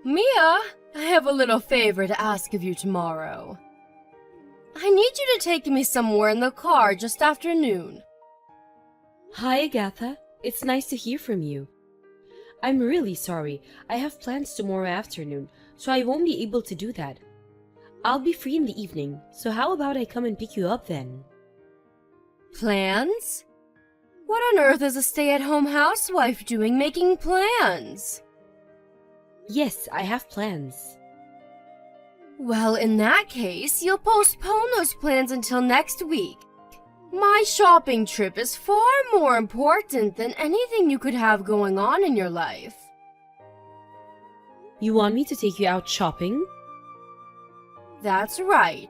Mia, I have a little favor to ask of you tomorrow. I need you to take me somewhere in the car just after noon. Hi, Agatha. It's nice to hear from you. I'm really sorry. I have plans tomorrow afternoon, so I won't be able to do that. I'll be free in the evening, so how about I come and pick you up then? Plans? What on earth is a stay-at-home housewife doing making plans? Yes, I have plans. Well, in that case, you'll postpone those plans until next week. My shopping trip is far more important than anything you could have going on in your life. You want me to take you out shopping? That's right.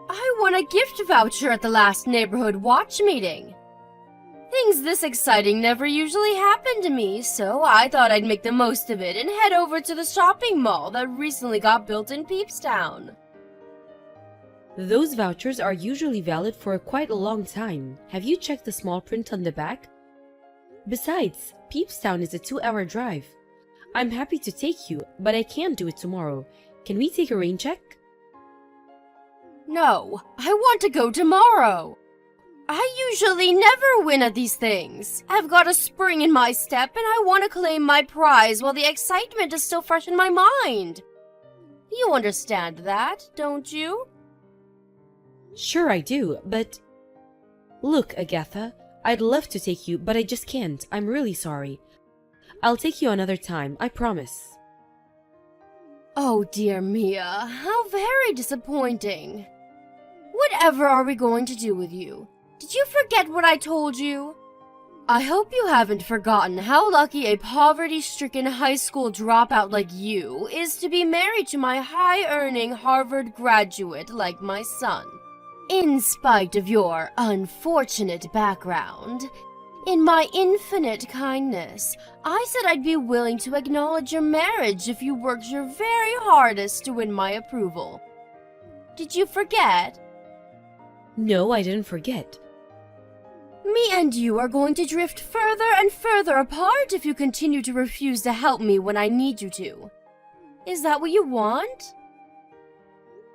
I won a gift voucher at the last neighborhood watch meeting. Things this exciting never usually happen to me, so I thought I'd make the most of it and head over to the shopping mall that recently got built in Peepstown. Those vouchers are usually valid for quite a long time. Have you checked the small print on the back? Besides, Peepstown is a 2-hour drive. I'm happy to take you, but I can't do it tomorrow. Can we take a rain check? No, I want to go tomorrow. I usually never win at these things. I've got a spring in my step and I want to claim my prize while the excitement is still fresh in my mind. You understand that, don't you? Sure I do, but... Look, Agatha, I'd love to take you, but I just can't. I'm really sorry. I'll take you another time, I promise. Oh dear Mia, how very disappointing. Whatever are we going to do with you? Did you forget what I told you? I hope you haven't forgotten how lucky a poverty-stricken high school dropout like you is to be married to my high-earning Harvard graduate like my son. In spite of your unfortunate background, in my infinite kindness, I said I'd be willing to acknowledge your marriage if you worked your very hardest to win my approval. Did you forget? No, I didn't forget. Me and you are going to drift further and further apart if you continue to refuse to help me when I need you to. Is that what you want?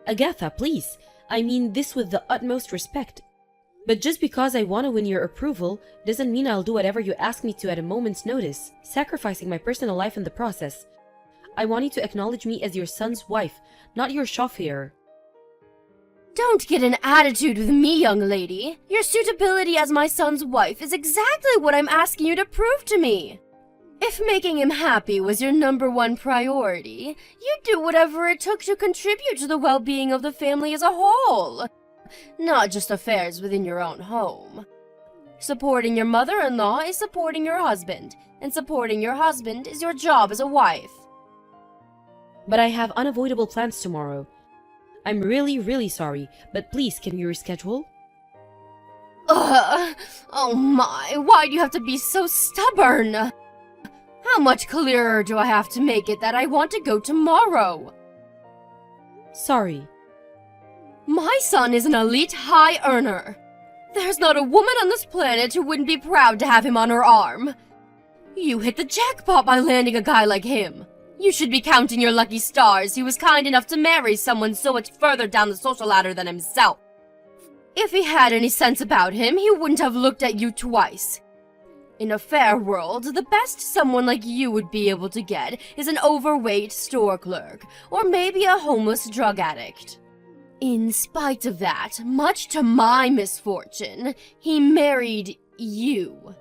Agatha, please. I mean this with the utmost respect. But just because I want to win your approval doesn't mean I'll do whatever you ask me to at a moment's notice, sacrificing my personal life in the process. I want you to acknowledge me as your son's wife, not your chauffeur. Don't get an attitude with me, young lady. Your suitability as my son's wife is exactly what I'm asking you to prove to me. If making him happy was your #1 priority, you'd do whatever it took to contribute to the well-being of the family as a whole, not just affairs within your own home. Supporting your mother-in-law is supporting your husband, and supporting your husband is your job as a wife. But I have unavoidable plans tomorrow. I'm really sorry, but please, can we reschedule? Oh my, why do you have to be so stubborn? How much clearer do I have to make it that I want to go tomorrow? Sorry. My son is an elite high earner. There's not a woman on this planet who wouldn't be proud to have him on her arm. You hit the jackpot by landing a guy like him. You should be counting your lucky stars he was kind enough to marry someone so much further down the social ladder than himself. If he had any sense about him, he wouldn't have looked at you twice. In a fair world, the best someone like you would be able to get is an overweight store clerk, or maybe a homeless drug addict. In spite of that, much to my misfortune, he married you.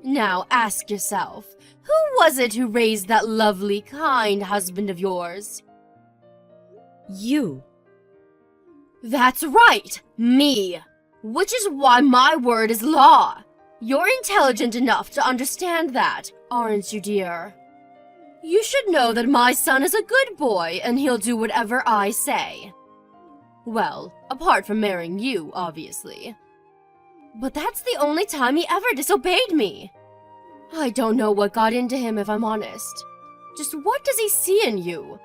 Now ask yourself, who was it who raised that lovely, kind husband of yours? You. That's right, me. Which is why my word is law. You're intelligent enough to understand that, aren't you, dear? You should know that my son is a good boy and he'll do whatever I say. Well, apart from marrying you, obviously. But that's the only time he ever disobeyed me. I don't know what got into him, if I'm honest. Just what does he see in you?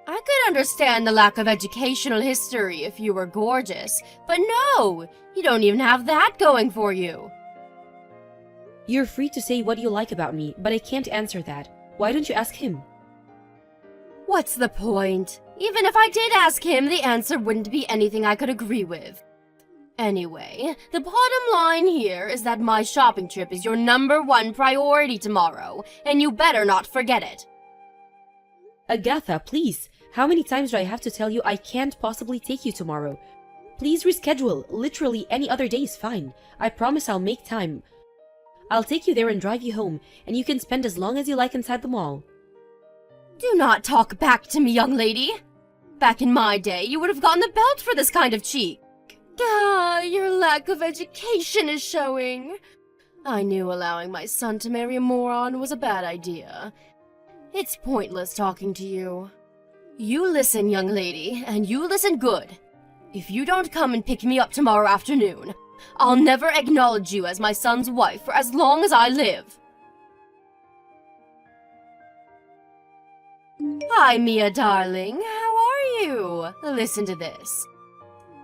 I could understand the lack of educational history if you were gorgeous, but no, you don't even have that going for you. You're free to say what you like about me, but I can't answer that. Why don't you ask him? What's the point? Even if I did ask him, the answer wouldn't be anything I could agree with. Anyway, the bottom line here is that my shopping trip is your #1 priority tomorrow, and you better not forget it. Agatha, please. How many times do I have to tell you I can't possibly take you tomorrow? Please reschedule. Literally any other day is fine. I promise I'll make time. I'll take you there and drive you home, and you can spend as long as you like inside the mall. Do not talk back to me, young lady. Back in my day, you would have gotten the belt for this kind of cheek. Your lack of education is showing. I knew allowing my son to marry a moron was a bad idea. It's pointless talking to you. You listen, young lady, and you listen good. If you don't come and pick me up tomorrow afternoon, I'll never acknowledge you as my son's wife for as long as I live. Hi, Mia, darling. How are you? Listen to this.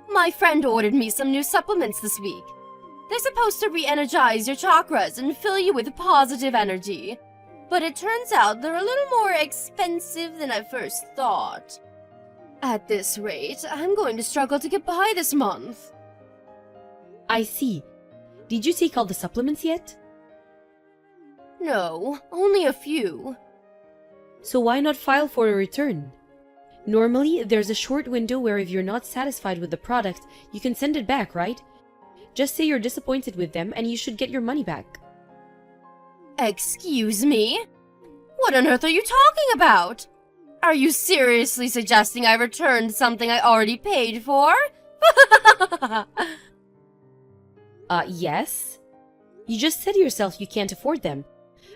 My friend ordered me some new supplements this week. They're supposed to re-energize your chakras and fill you with positive energy. But it turns out they're a little more expensive than I first thought. At this rate, I'm going to struggle to get by this month. I see. Did you take all the supplements yet? No, only a few. So why not file for a return? Normally, there's a short window where if you're not satisfied with the product, you can send it back, right? Just say you're disappointed with them and you should get your money back. Excuse me? What on earth are you talking about? Are you seriously suggesting I returned something I already paid for? Yes. You just said yourself you can't afford them.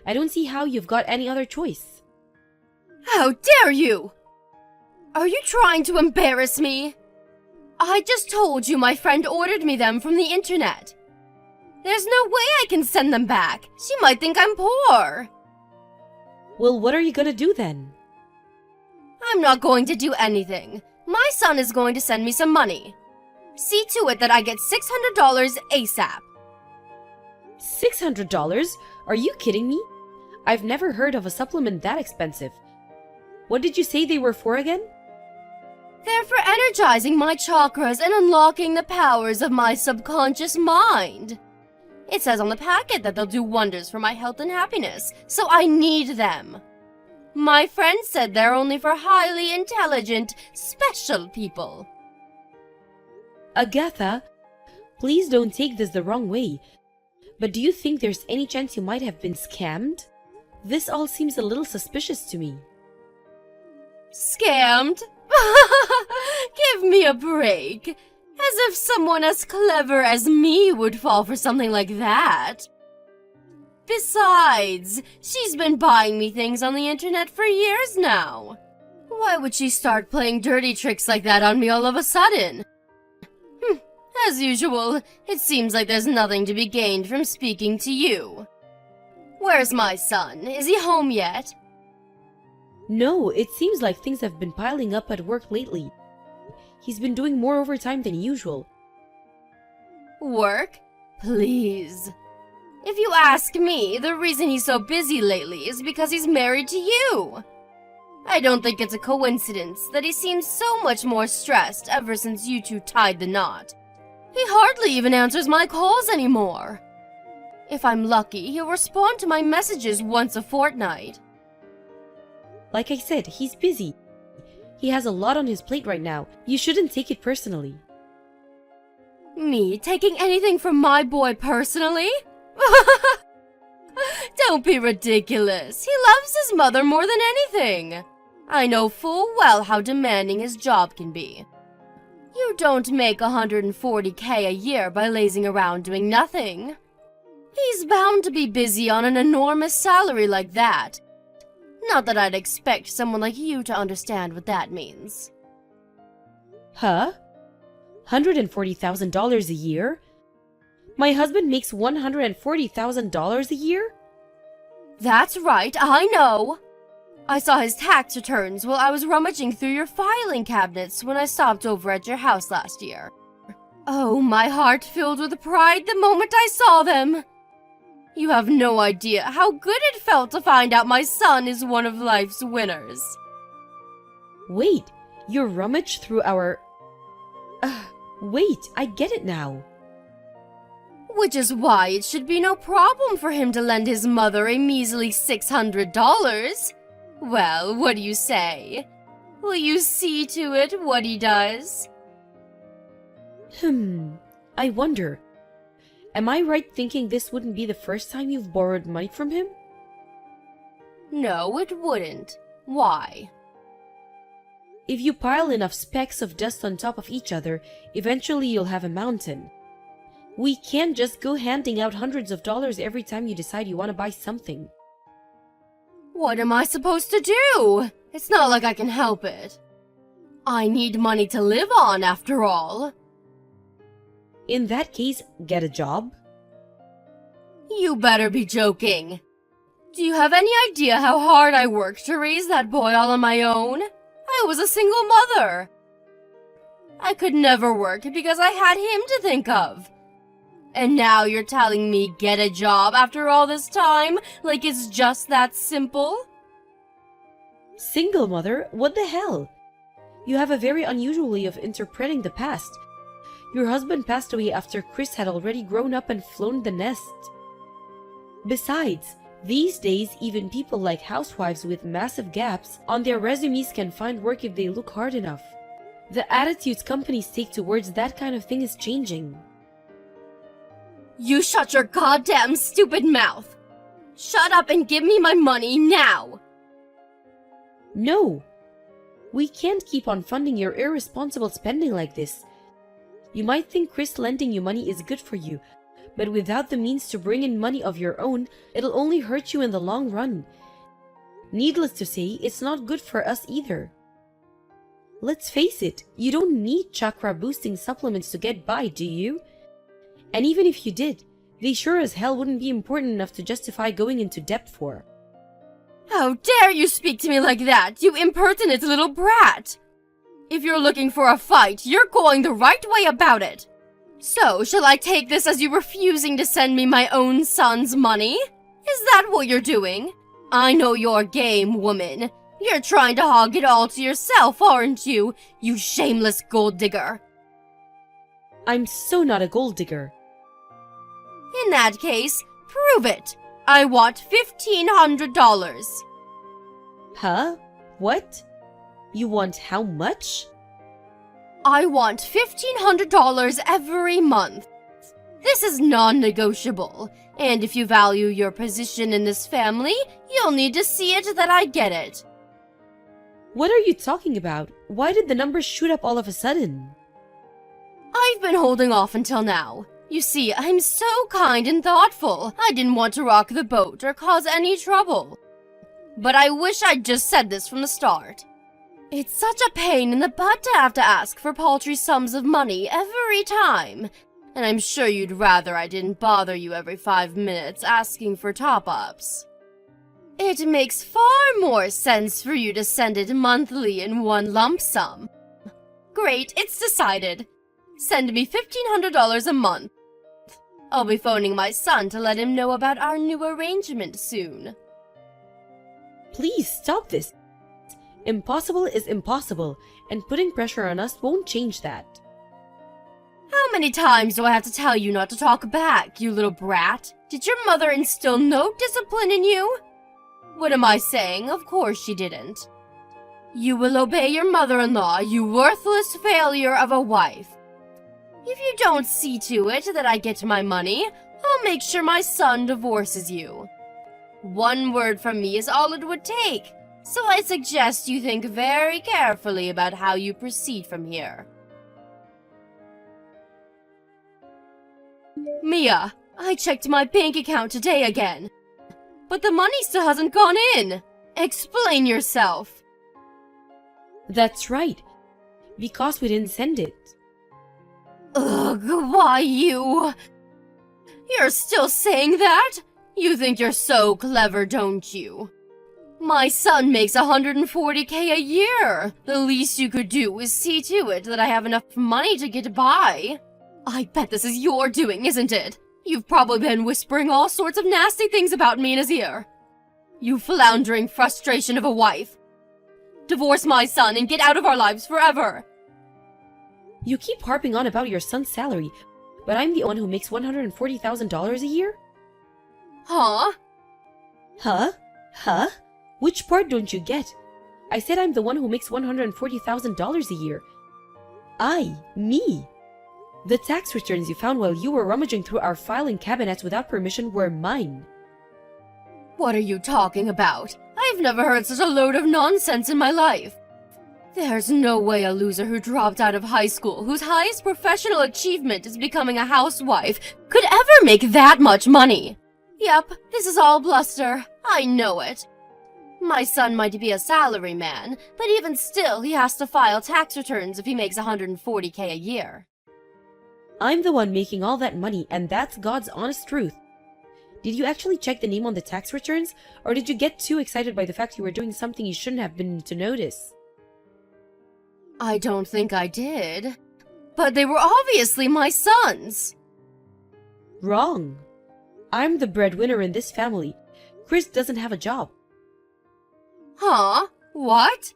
I don't see how you've got any other choice. How dare you! Are you trying to embarrass me? I just told you my friend ordered me them from the internet. There's no way I can send them back. She might think I'm poor. Well, what are you gonna do then? I'm not going to do anything. My son is going to send me some money. See to it that I get $600 ASAP. $600? Are you kidding me? I've never heard of a supplement that expensive. What did you say they were for again? They're for energizing my chakras and unlocking the powers of my subconscious mind. It says on the packet that they'll do wonders for my health and happiness, so I need them. My friend said they're only for highly intelligent, special people. Agatha, please don't take this the wrong way. But do you think there's any chance you might have been scammed? This all seems a little suspicious to me. Scammed? Give me a break. As if someone as clever as me would fall for something like that. Besides, she's been buying me things on the internet for years now. Why would she start playing dirty tricks like that on me all of a sudden? As usual, it seems like there's nothing to be gained from speaking to you. Where's my son? Is he home yet? No, it seems like things have been piling up at work lately. He's been doing more overtime than usual. Work? Please. If you ask me, the reason he's so busy lately is because he's married to you. I don't think it's a coincidence that he seems so much more stressed ever since you two tied the knot. He hardly even answers my calls anymore. If I'm lucky, he'll respond to my messages once a fortnight. Like I said, he's busy. He has a lot on his plate right now. You shouldn't take it personally. Me taking anything from my boy personally? Don't be ridiculous. He loves his mother more than anything. I know full well how demanding his job can be. You don't make $140K a year by lazing around doing nothing. He's bound to be busy on an enormous salary like that. Not that I'd expect someone like you to understand what that means. Huh? $140,000 a year? My husband makes $140,000 a year? That's right, I know. I saw his tax returns while I was rummaging through your filing cabinets when I stopped over at your house last year. Oh, my heart filled with pride the moment I saw them. You have no idea how good it felt to find out my son is one of life's winners. Wait, you rummaged through our... wait, I get it now. Which is why it should be no problem for him to lend his mother a measly $600. Well, what do you say? Will you see to it what he does? I wonder. Am I right thinking this wouldn't be the first time you've borrowed money from him? No, it wouldn't. Why? If you pile enough specks of dust on top of each other, eventually you'll have a mountain. We can't just go handing out hundreds of dollars every time you decide you want to buy something. What am I supposed to do? It's not like I can help it. I need money to live on, after all. In that case, get a job. You better be joking. Do you have any idea how hard I worked to raise that boy all on my own? I was a single mother. I could never work because I had him to think of. And now you're telling me get a job after all this time, like it's just that simple? Single mother? What the hell? You have a very unusual way of interpreting the past. Your husband passed away after Chris had already grown up and flown the nest. Besides, these days even people like housewives with massive gaps on their resumes can find work if they look hard enough. The attitudes companies take towards that kind of thing is changing. You shut your goddamn stupid mouth! Shut up and give me my money now! No! We can't keep on funding your irresponsible spending like this. You might think Chris lending you money is good for you, but without the means to bring in money of your own, it'll only hurt you in the long run. Needless to say, it's not good for us either. Let's face it, you don't need chakra-boosting supplements to get by, do you? And even if you did, they sure as hell wouldn't be important enough to justify going into debt for. How dare you speak to me like that, you impertinent little brat! If you're looking for a fight, you're going the right way about it. So, shall I take this as you refusing to send me my own son's money? Is that what you're doing? I know your game, woman. You're trying to hog it all to yourself, aren't you, you shameless gold digger? I'm so not a gold digger. In that case, prove it. I want $1,500. Huh? What? You want how much? I want $1,500 every month. This is non-negotiable, and if you value your position in this family, you'll need to see it that I get it. What are you talking about? Why did the numbers shoot up all of a sudden? I've been holding off until now. You see, I'm so kind and thoughtful. I didn't want to rock the boat or cause any trouble. But I wish I'd just said this from the start. It's such a pain in the butt to have to ask for paltry sums of money every time. And I'm sure you'd rather I didn't bother you every 5 minutes asking for top-ups. It makes far more sense for you to send it monthly in one lump sum. Great, it's decided. Send me $1,500 a month. I'll be phoning my son to let him know about our new arrangement soon. Please stop this. Impossible is impossible, and putting pressure on us won't change that. How many times do I have to tell you not to talk back, you little brat? Did your mother instill no discipline in you? What am I saying? Of course she didn't. You will obey your mother-in-law, you worthless failure of a wife. If you don't see to it that I get my money, I'll make sure my son divorces you. One word from me is all it would take, so I suggest you think very carefully about how you proceed from here. Mia, I checked my bank account today again, but the money still hasn't gone in. Explain yourself. That's right, because we didn't send it. Ugh, why you? You're still saying that? You think you're so clever, don't you? My son makes $140K a year. The least you could do is see to it that I have enough money to get by. I bet this is your doing, isn't it? You've probably been whispering all sorts of nasty things about me in his ear. You floundering frustration of a wife. Divorce my son and get out of our lives forever. You keep harping on about your son's salary, but I'm the one who makes $140,000 a year? Huh? Huh? Huh? Which part don't you get? I said I'm the one who makes $140,000 a year. Me. The tax returns you found while you were rummaging through our filing cabinets without permission were mine. What are you talking about? I've never heard such a load of nonsense in my life. There's no way a loser who dropped out of high school, whose highest professional achievement is becoming a housewife, could ever make that much money. Yep, this is all bluster. I know it. My son might be a salary man, but even still he has to file tax returns if he makes $140K a year. I'm the one making all that money, and that's God's honest truth. Did you actually check the name on the tax returns, or did you get too excited by the fact you were doing something you shouldn't have been to notice? I don't think I did. But they were obviously my sons. Wrong. I'm the breadwinner in this family. Chris doesn't have a job. Huh? What?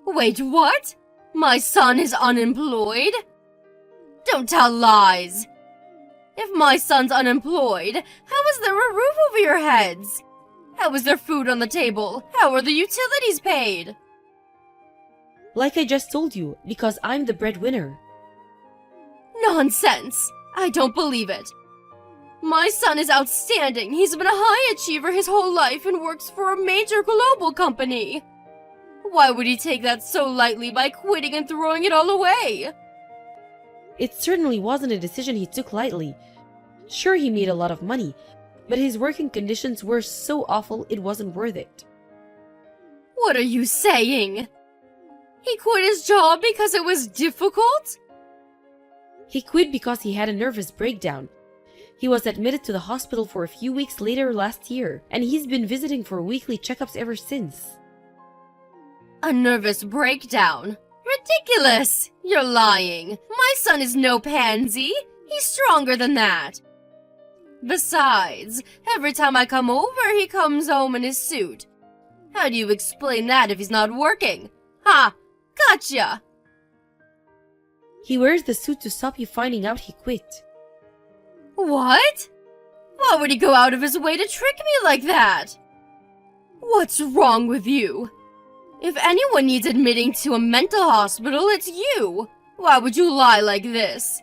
Wait, what? My son is unemployed? Don't tell lies. If my son's unemployed, how is there a roof over your heads? How is there food on the table? How are the utilities paid? Like I just told you, because I'm the breadwinner. Nonsense! I don't believe it. My son is outstanding. He's been a high achiever his whole life and works for a major global company. Why would he take that so lightly by quitting and throwing it all away? It certainly wasn't a decision he took lightly. Sure, he made a lot of money, but his working conditions were so awful it wasn't worth it. What are you saying? He quit his job because it was difficult? He quit because he had a nervous breakdown. He was admitted to the hospital for a few weeks later last year, and he's been visiting for weekly checkups ever since. A nervous breakdown? Ridiculous! You're lying. My son is no pansy. He's stronger than that. Besides, every time I come over, he comes home in his suit. How do you explain that if he's not working? Ha! Gotcha! He wears the suit to stop you finding out he quit. What? Why would he go out of his way to trick me like that? What's wrong with you? If anyone needs admitting to a mental hospital, it's you. Why would you lie like this?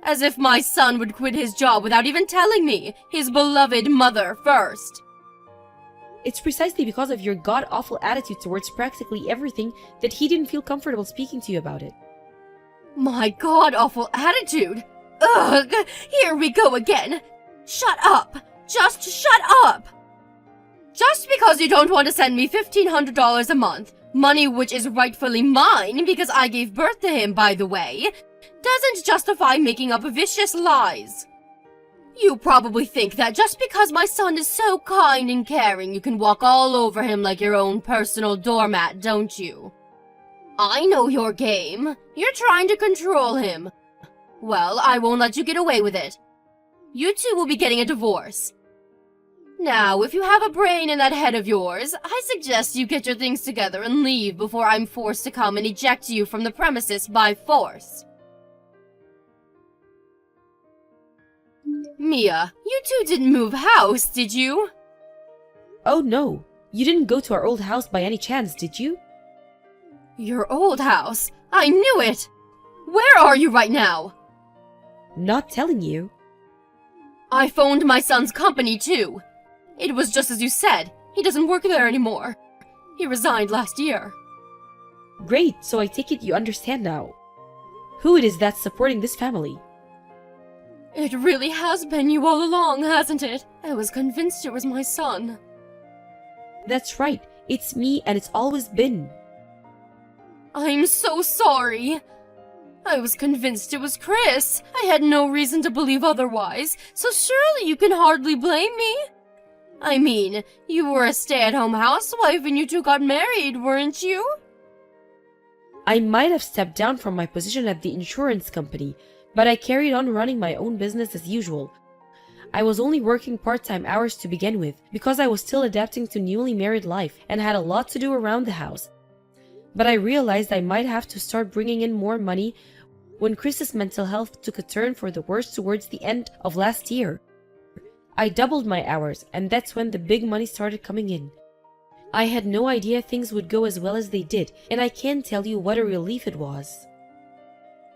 As if my son would quit his job without even telling me, his beloved mother first. It's precisely because of your god-awful attitude towards practically everything that he didn't feel comfortable speaking to you about it. My god-awful attitude? Ugh! Here we go again! Shut up! Just shut up! Just because you don't want to send me $1,500 a month, money which is rightfully mine because I gave birth to him, by the way, doesn't justify making up vicious lies. You probably think that just because my son is so kind and caring, you can walk all over him like your own personal doormat, don't you? I know your game. You're trying to control him. Well, I won't let you get away with it. You two will be getting a divorce. Now, if you have a brain in that head of yours, I suggest you get your things together and leave before I'm forced to come and eject you from the premises by force. Mia, you two didn't move house, did you? Oh no, you didn't go to our old house by any chance, did you? Your old house? I knew it! Where are you right now? Not telling you. I phoned my son's company too. It was just as you said. He doesn't work there anymore. He resigned last year. Great, so I take it you understand now. Who it is that's supporting this family? It really has been you all along, hasn't it? I was convinced it was my son. That's right, it's me and it's always been. I'm so sorry. I was convinced it was Chris. I had no reason to believe otherwise, so surely you can hardly blame me. I mean, you were a stay-at-home housewife and you two got married, weren't you? I might have stepped down from my position at the insurance company, but I carried on running my own business as usual. I was only working part-time hours to begin with, because I was still adapting to newly married life and had a lot to do around the house. But I realized I might have to start bringing in more money when Chris's mental health took a turn for the worse towards the end of last year. I doubled my hours, and that's when the big money started coming in. I had no idea things would go as well as they did, and I can't tell you what a relief it was.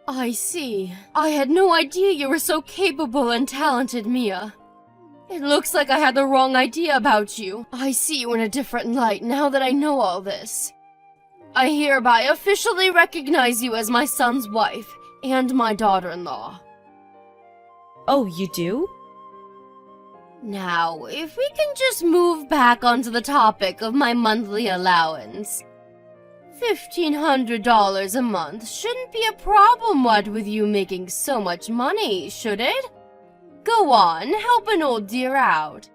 I see. I had no idea you were so capable and talented, Mia. It looks like I had the wrong idea about you. I see you in a different light now that I know all this. I hereby officially recognize you as my son's wife and my daughter-in-law. Oh, you do? Now, if we can just move back onto the topic of my monthly allowance. $1,500 a month shouldn't be a problem, what, with you making so much money, should it? Go on, help an old dear out.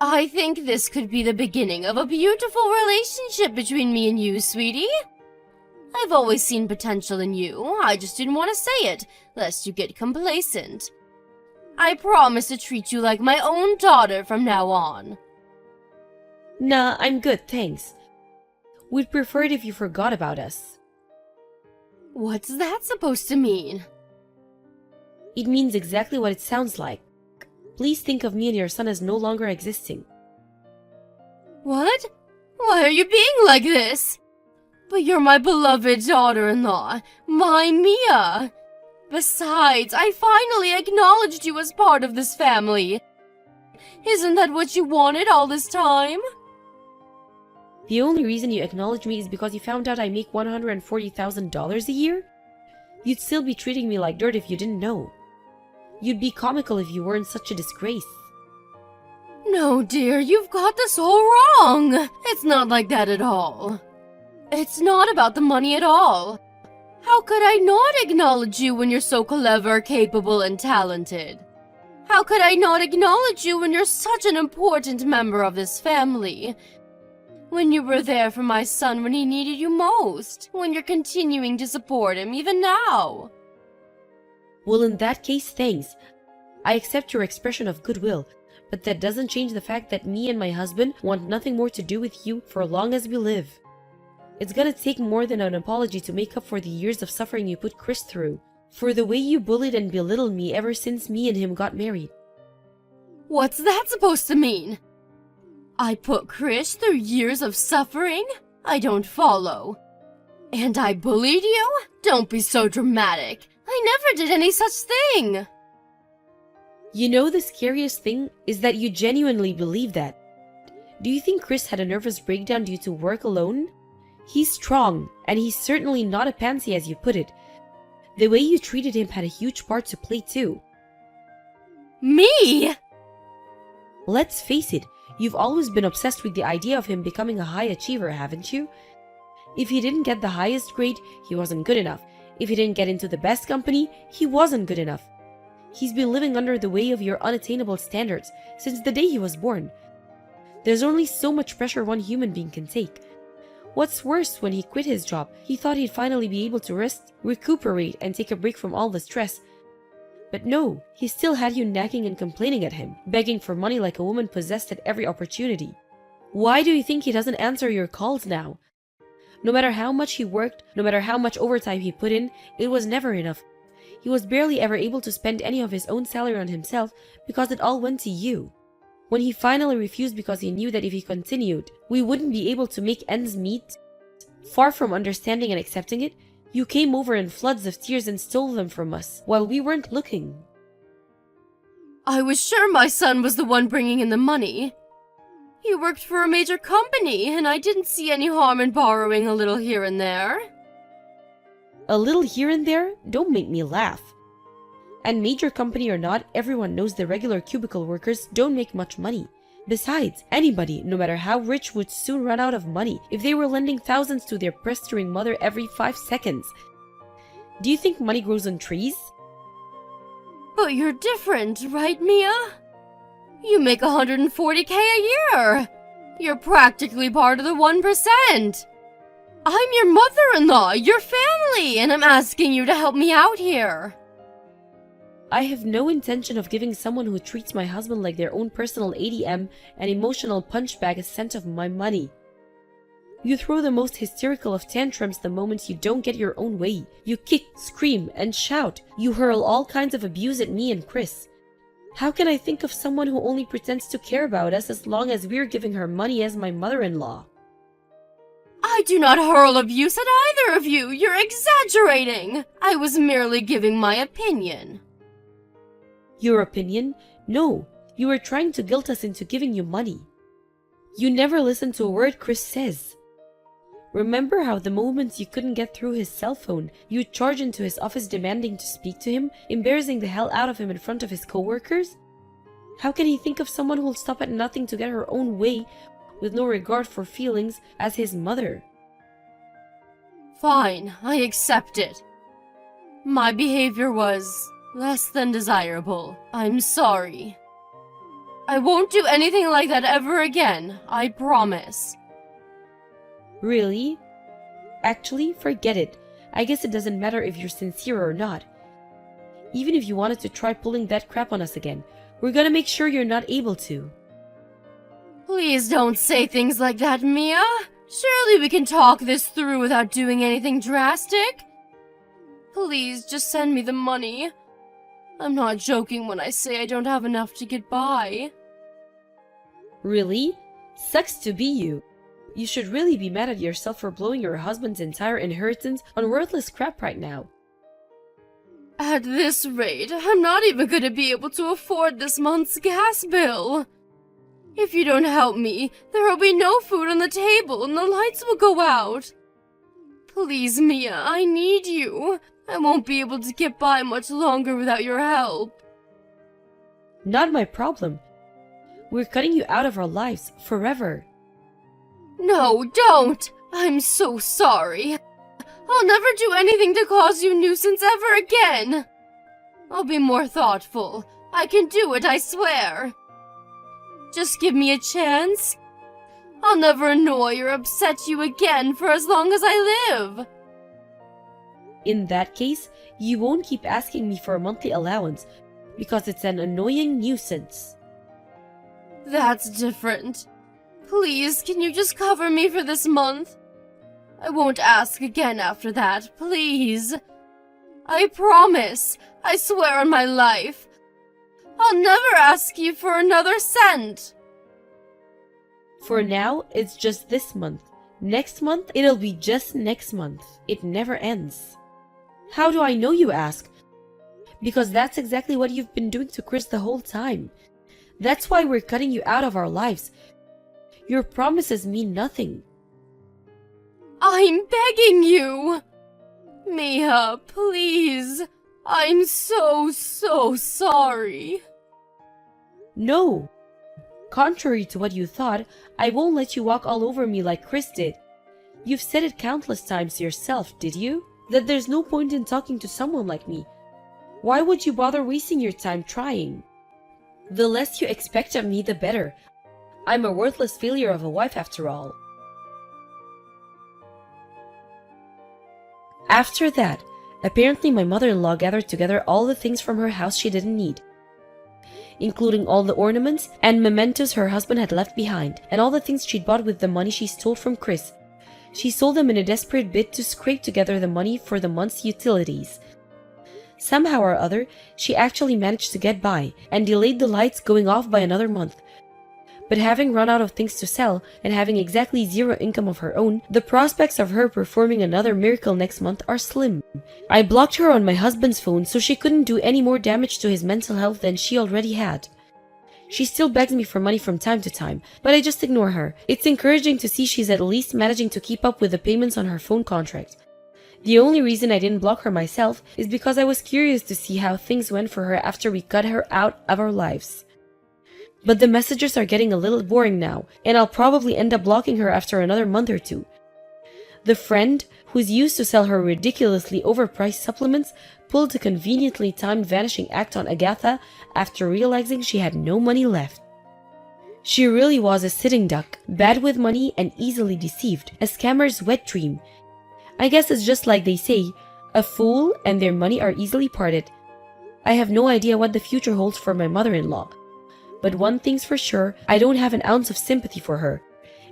I think this could be the beginning of a beautiful relationship between me and you, sweetie. I've always seen potential in you, I just didn't want to say it, lest you get complacent. I promise to treat you like my own daughter from now on. Nah, I'm good, thanks. We'd prefer it if you forgot about us. What's that supposed to mean? It means exactly what it sounds like. Please think of me and your son as no longer existing. What? Why are you being like this? But you're my beloved daughter-in-law, my Mia. Besides, I finally acknowledged you as part of this family. Isn't that what you wanted all this time? The only reason you acknowledge me is because you found out I make $140,000 a year? You'd still be treating me like dirt if you didn't know. You'd be comical if you weren't such a disgrace. No, dear, you've got this all wrong. It's not like that at all. It's not about the money at all. How could I not acknowledge you when you're so clever, capable, and talented? How could I not acknowledge you when you're such an important member of this family? When you were there for my son when he needed you most, when you're continuing to support him even now. Well, in that case, thanks. I accept your expression of goodwill, but that doesn't change the fact that me and my husband want nothing more to do with you for as long as we live. It's gonna take more than an apology to make up for the years of suffering you put Chris through, for the way you bullied and belittled me ever since me and him got married. What's that supposed to mean? I put Chris through years of suffering? I don't follow. And I bullied you? Don't be so dramatic. I never did any such thing. You know, the scariest thing is that you genuinely believe that. Do you think Chris had a nervous breakdown due to work alone? He's strong, and he's certainly not a pansy as you put it. The way you treated him had a huge part to play too. Me? Let's face it, you've always been obsessed with the idea of him becoming a high achiever, haven't you? If he didn't get the highest grade, he wasn't good enough. If he didn't get into the best company, he wasn't good enough. He's been living under the way of your unattainable standards since the day he was born. There's only so much pressure one human being can take. What's worse, when he quit his job, he thought he'd finally be able to rest, recuperate, and take a break from all the stress. But no, he still had you nagging and complaining at him, begging for money like a woman possessed at every opportunity. Why do you think he doesn't answer your calls now? No matter how much he worked, no matter how much overtime he put in, it was never enough. He was barely ever able to spend any of his own salary on himself because it all went to you. When he finally refused because he knew that if he continued, we wouldn't be able to make ends meet, far from understanding and accepting it, you came over in floods of tears and stole them from us while we weren't looking. I was sure my son was the one bringing in the money. He worked for a major company, and I didn't see any harm in borrowing a little here and there. A little here and there? Don't make me laugh. And major company or not, everyone knows the regular cubicle workers don't make much money. Besides, anybody, no matter how rich, would soon run out of money if they were lending thousands to their pestering mother every 5 seconds. Do you think money grows on trees? But you're different, right, Mia? You make $140K a year. You're practically part of the 1%. I'm your mother-in-law, your family, and I'm asking you to help me out here. I have no intention of giving someone who treats my husband like their own personal ATM and emotional punch bag a cent of my money. You throw the most hysterical of tantrums the moment you don't get your own way. You kick, scream, and shout. You hurl all kinds of abuse at me and Chris. How can I think of someone who only pretends to care about us as long as we're giving her money as my mother-in-law? I do not hurl abuse at either of you. You're exaggerating. I was merely giving my opinion. Your opinion? No, you were trying to guilt us into giving you money. You never listen to a word Chris says. Remember how the moments you couldn't get through his cell phone, you'd charge into his office demanding to speak to him, embarrassing the hell out of him in front of his coworkers? How can he think of someone who'll stop at nothing to get her own way with no regard for feelings as his mother? Fine, I accept it. My behavior was less than desirable. I'm sorry. I won't do anything like that ever again, I promise. Really? Actually, forget it. I guess it doesn't matter if you're sincere or not. Even if you wanted to try pulling that crap on us again, we're gonna make sure you're not able to. Please don't say things like that, Mia. Surely we can talk this through without doing anything drastic. Please, just send me the money. I'm not joking when I say I don't have enough to get by. Really? Sucks to be you. You should really be mad at yourself for blowing your husband's entire inheritance on worthless crap right now. At this rate, I'm not even going to be able to afford this month's gas bill. If you don't help me, there will be no food on the table and the lights will go out. Please, Mia, I need you. I won't be able to get by much longer without your help. Not my problem. We're cutting you out of our lives forever. No, don't! I'm so sorry. I'll never do anything to cause you nuisance ever again. I'll be more thoughtful. I can do it, I swear. Just give me a chance. I'll never annoy or upset you again for as long as I live. In that case, you won't keep asking me for a monthly allowance because it's an annoying nuisance. That's different. Please, can you just cover me for this month? I won't ask again after that, please. I promise. I swear on my life. I'll never ask you for another cent. For now, it's just this month. Next month, it'll be just next month. It never ends. How do I know, you ask? Because that's exactly what you've been doing to Chris the whole time. That's why we're cutting you out of our lives. Your promises mean nothing. I'm begging you. Mia, please. I'm so sorry. No. Contrary to what you thought, I won't let you walk all over me like Chris did. You've said it countless times yourself, did you? That there's no point in talking to someone like me. Why would you bother wasting your time trying? The less you expect of me, the better. I'm a worthless failure of a wife after all. After that, apparently my mother-in-law gathered together all the things from her house she didn't need, including all the ornaments and mementos her husband had left behind, and all the things she'd bought with the money she stole from Chris. She sold them in a desperate bid to scrape together the money for the month's utilities. Somehow or other, she actually managed to get by, and delayed the lights going off by another month. But having run out of things to sell, and having exactly zero income of her own, the prospects of her performing another miracle next month are slim. I blocked her on my husband's phone so she couldn't do any more damage to his mental health than she already had. She still begs me for money from time to time, but I just ignore her. It's encouraging to see she's at least managing to keep up with the payments on her phone contract. The only reason I didn't block her myself is because I was curious to see how things went for her after we cut her out of our lives. But the messages are getting a little boring now, and I'll probably end up blocking her after another month or two. The friend, who's used to sell her ridiculously overpriced supplements, pulled a conveniently timed vanishing act on Agatha after realizing she had no money left. She really was a sitting duck, bad with money and easily deceived, a scammer's wet dream. I guess it's just like they say, a fool and their money are easily parted. I have no idea what the future holds for my mother-in-law. But one thing's for sure, I don't have an ounce of sympathy for her.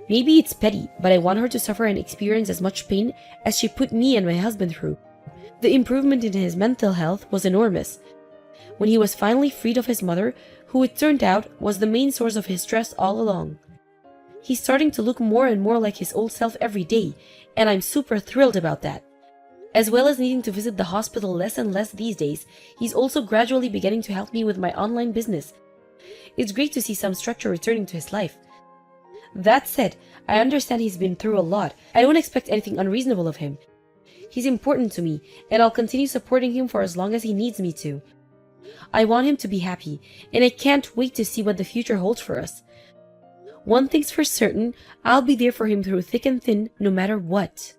Maybe it's petty, but I want her to suffer and experience as much pain as she put me and my husband through. The improvement in his mental health was enormous. When he was finally freed of his mother, who it turned out was the main source of his stress all along. He's starting to look more and more like his old self every day, and I'm super thrilled about that. As well as needing to visit the hospital less and less these days, he's also gradually beginning to help me with my online business. It's great to see some structure returning to his life. That said, I understand he's been through a lot. I don't expect anything unreasonable of him. He's important to me, and I'll continue supporting him for as long as he needs me to. I want him to be happy, and I can't wait to see what the future holds for us. One thing's for certain, I'll be there for him through thick and thin, no matter what.